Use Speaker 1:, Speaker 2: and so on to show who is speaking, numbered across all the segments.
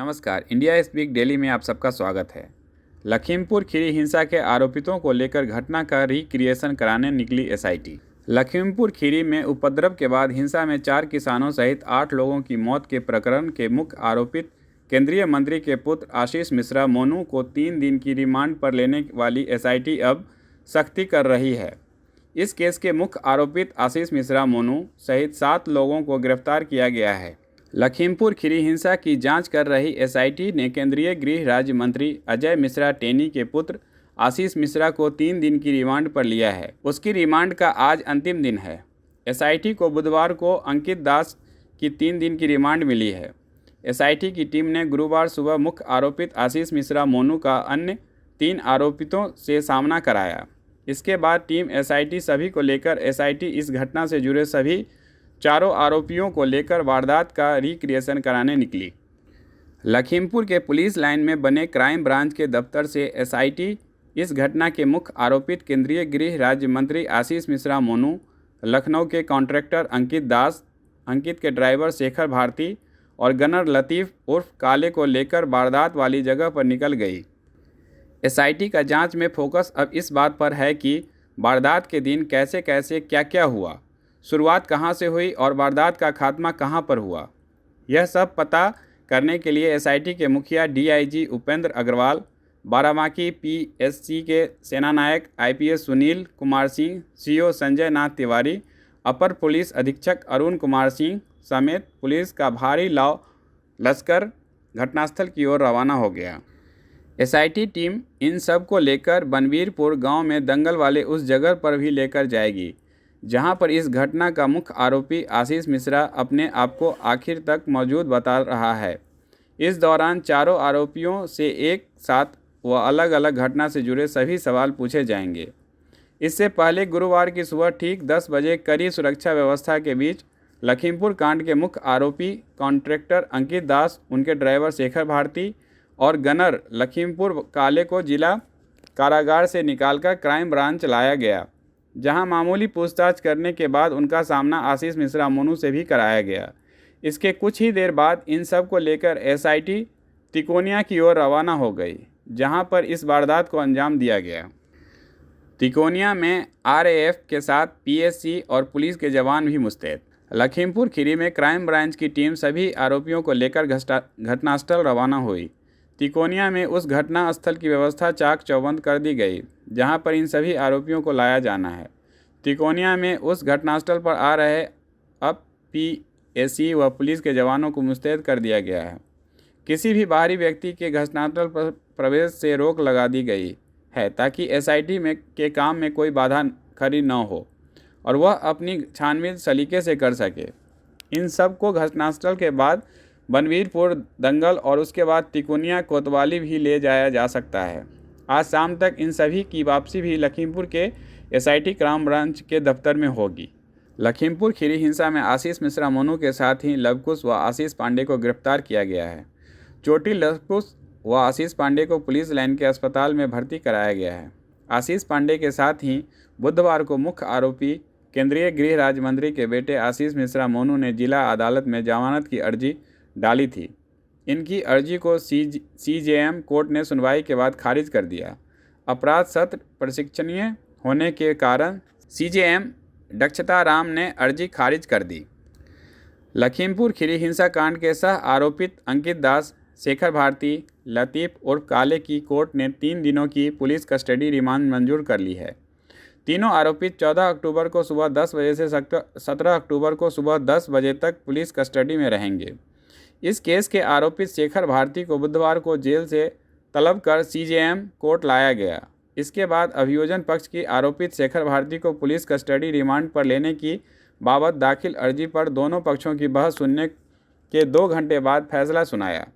Speaker 1: नमस्कार, India speak daily में आप सबका स्वागत है। लखीमपुर खीरी हिंसा के आरोपितों को लेकर घटना का रिक्रिएशन कराने निकली एसआईटी। लखीमपुर खीरी में उपद्रव के बाद हिंसा में 4 किसानों सहित 8 लोगों की मौत के प्रकरण के मुख्य आरोपित केंद्रीय मंत्री के पुत्र आशीष मिश्रा मोनू को 3 दिन की रिमांड पर लेने वाली एसआईटी अब सख्ती कर रही है। इस केस के मुख्य आरोपित आशीष मिश्रा मोनू सहित 7 लोगों को गिरफ्तार किया गया है। लखीमपुर खीरी हिंसा की जांच कर रही एसआईटी ने केंद्रीय गृह राज्य मंत्री अजय मिश्रा टेनी के पुत्र आशीष मिश्रा को 3 दिन की रिमांड पर लिया है। उसकी रिमांड का आज अंतिम दिन है। एसआईटी को बुधवार को अंकित दास की 3 दिन की रिमांड मिली है। एसआईटी की टीम ने गुरुवार सुबह मुख्य आरोपित आशीष मिश्रा मोनू का अन्य 3 आरोपितों से सामना कराया। इसके बाद टीम एसआईटी सभी को लेकर एसआईटी इस घटना से जुड़े सभी 4 आरोपियों को लेकर वारदात का रिक्रिएशन कराने निकली। लखीमपुर के पुलिस लाइन में बने क्राइम ब्रांच के दफ्तर से एसआईटी इस घटना के मुख्य आरोपित केंद्रीय गृह राज्य मंत्री आशीष मिश्रा मोनू, लखनऊ के कॉन्ट्रैक्टर अंकित दास, अंकित के ड्राइवर शेखर भारती और गनर लतीफ़ उर्फ काले को लेकर वारदात वाली जगह पर निकल गई। एसआईटी का जांच में फोकस अब इस बात पर है कि वारदात के दिन कैसे कैसे क्या क्या हुआ, शुरुआत कहां से हुई और वारदात का खात्मा कहां पर हुआ। यह सब पता करने के लिए एसआईटी के मुखिया डीआईजी उपेंद्र अग्रवाल, बाराबांकी पीएससी के सेनानायक आईपीएस सुनील कुमार सिंह, सीओ संजय नाथ तिवारी, अपर पुलिस अधीक्षक अरुण कुमार सिंह समेत पुलिस का भारी लश्कर घटनास्थल की ओर रवाना हो गया। एसआईटी टीम इन सब को लेकर बनवीरपुर गांव में दंगल वाले उस जगह पर भी लेकर जाएगी जहां पर इस घटना का मुख्य आरोपी आशीष मिश्रा अपने आप को आखिर तक मौजूद बता रहा है। इस दौरान 4 आरोपियों से एक साथ व अलग अलग घटना से जुड़े सभी सवाल पूछे जाएंगे। इससे पहले गुरुवार की सुबह ठीक 10 बजे कड़ी सुरक्षा व्यवस्था के बीच लखीमपुर कांड के मुख्य आरोपी कॉन्ट्रैक्टर अंकित दास, उनके ड्राइवर शेखर भारती और गनर लखीमपुर काले को जिला कारागार से निकालकर क्राइम ब्रांच लाया गया, जहां मामूली पूछताछ करने के बाद उनका सामना आशीष मिश्रा मोनू से भी कराया गया। इसके कुछ ही देर बाद इन सब को लेकर एसआईटी तिकोनिया की ओर रवाना हो गई, जहां पर इस वारदात को अंजाम दिया गया। तिकोनिया में आरएएफ के साथ पीएससी और पुलिस के जवान भी मुस्तैद। लखीमपुर खीरी में क्राइम ब्रांच की टीम सभी आरोपियों को लेकर घटनास्थल रवाना हुई। तिकोनिया में उस घटना स्थल की व्यवस्था चाक चौबंद कर दी गई, जहां पर इन सभी आरोपियों को लाया जाना है। तिकोनिया में उस घटनास्थल पर आ रहे अब पीएससी व पुलिस के जवानों को मुस्तैद कर दिया गया है। किसी भी बाहरी व्यक्ति के घटनास्थल पर प्रवेश से रोक लगा दी गई है ताकि एसआईटी के काम में कोई बाधा खड़ी न हो और वह अपनी छानबीन सलीके से कर सके। इन सब को घटनास्थल के बाद बनवीरपुर दंगल और उसके बाद तिकोनिया कोतवाली भी ले जाया जा सकता है। आज शाम तक इन सभी की वापसी भी लखीमपुर के एसआईटी क्राइम ब्रांच के दफ्तर में होगी। लखीमपुर खीरी हिंसा में आशीष मिश्रा मोनू के साथ ही लवकुश व आशीष पांडे को गिरफ्तार किया गया है। चोटी लवकुश व आशीष पांडे को पुलिस लाइन के अस्पताल में भर्ती कराया गया है। आशीष पांडे के साथ ही बुधवार को मुख्य आरोपी केंद्रीय गृह राज्य मंत्री के बेटे आशीष मिश्रा मोनू ने जिला अदालत में जमानत की अर्जी डाली थी। इनकी अर्जी को सीजेएम कोर्ट ने सुनवाई के बाद खारिज कर दिया। अपराध सत्र प्रशिक्षणीय होने के कारण सीजेएम दक्षता राम ने अर्जी खारिज कर दी। लखीमपुर खीरी हिंसा कांड के सह आरोपित अंकित दास, शेखर भारती, लतीफ़ उर्फ काले की कोर्ट ने 3 दिनों की पुलिस कस्टडी रिमांड मंजूर कर ली है। तीनों आरोपित 14 अक्टूबर को सुबह 10 बजे से 17 अक्टूबर को सुबह 10 बजे तक पुलिस कस्टडी में रहेंगे। इस केस के आरोपित शेखर भारती को बुधवार को जेल से तलब कर सीजेएम कोर्ट लाया गया। इसके बाद अभियोजन पक्ष की आरोपित शेखर भारती को पुलिस कस्टडी रिमांड पर लेने की बाबत दाखिल अर्जी पर दोनों पक्षों की बहस सुनने के 2 घंटे बाद फैसला सुनाया।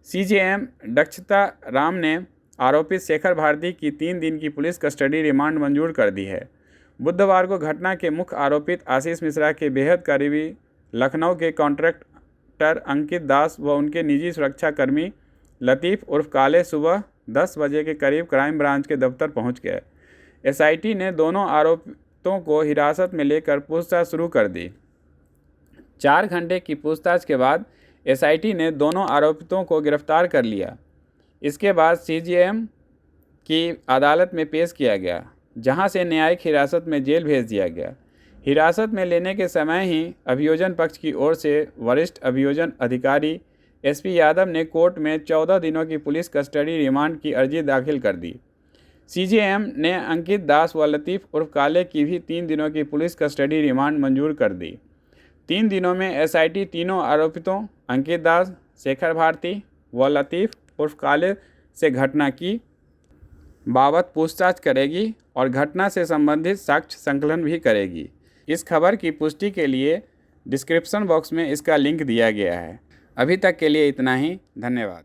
Speaker 1: सीजेएम दक्षता राम ने आरोपित शेखर भारती की 3 दिन की पुलिस कस्टडी रिमांड मंजूर कर दी है। बुधवार को घटना के मुख्य आरोपित आशीष मिश्रा के बेहद करीबी लखनऊ के कॉन्ट्रैक्टर अंकित दास व उनके निजी सुरक्षाकर्मी लतीफ़ उर्फ काले सुबह 10 बजे के करीब क्राइम ब्रांच के दफ्तर पहुंच गए। एसआईटी ने दोनों आरोपितों को हिरासत में लेकर पूछताछ शुरू कर दी। 4 घंटे की पूछताछ के बाद एसआईटी ने दोनों आरोपितों को गिरफ्तार कर लिया। इसके बाद सीजेएम की अदालत में पेश किया गया, जहां से न्यायिक हिरासत में जेल भेज दिया गया। हिरासत में लेने के समय ही अभियोजन पक्ष की ओर से वरिष्ठ अभियोजन अधिकारी एसपी यादव ने कोर्ट में 14 दिनों की पुलिस कस्टडी रिमांड की अर्जी दाखिल कर दी। सीजेएम ने अंकित दास व लतीफ़ उर्फ काले की भी 3 दिनों की पुलिस कस्टडी रिमांड मंजूर कर दी। 3 दिनों में एसआईटी तीनों आरोपितों अंकित दास, शेखर भारती व लतीफ़ उर्फ काले से घटना की बाबत पूछताछ करेगी और घटना से संबंधित साक्ष्य संकलन भी करेगी। इस खबर की पुष्टि के लिए डिस्क्रिप्शन बॉक्स में इसका लिंक दिया गया है। अभी तक के लिए इतना ही। धन्यवाद।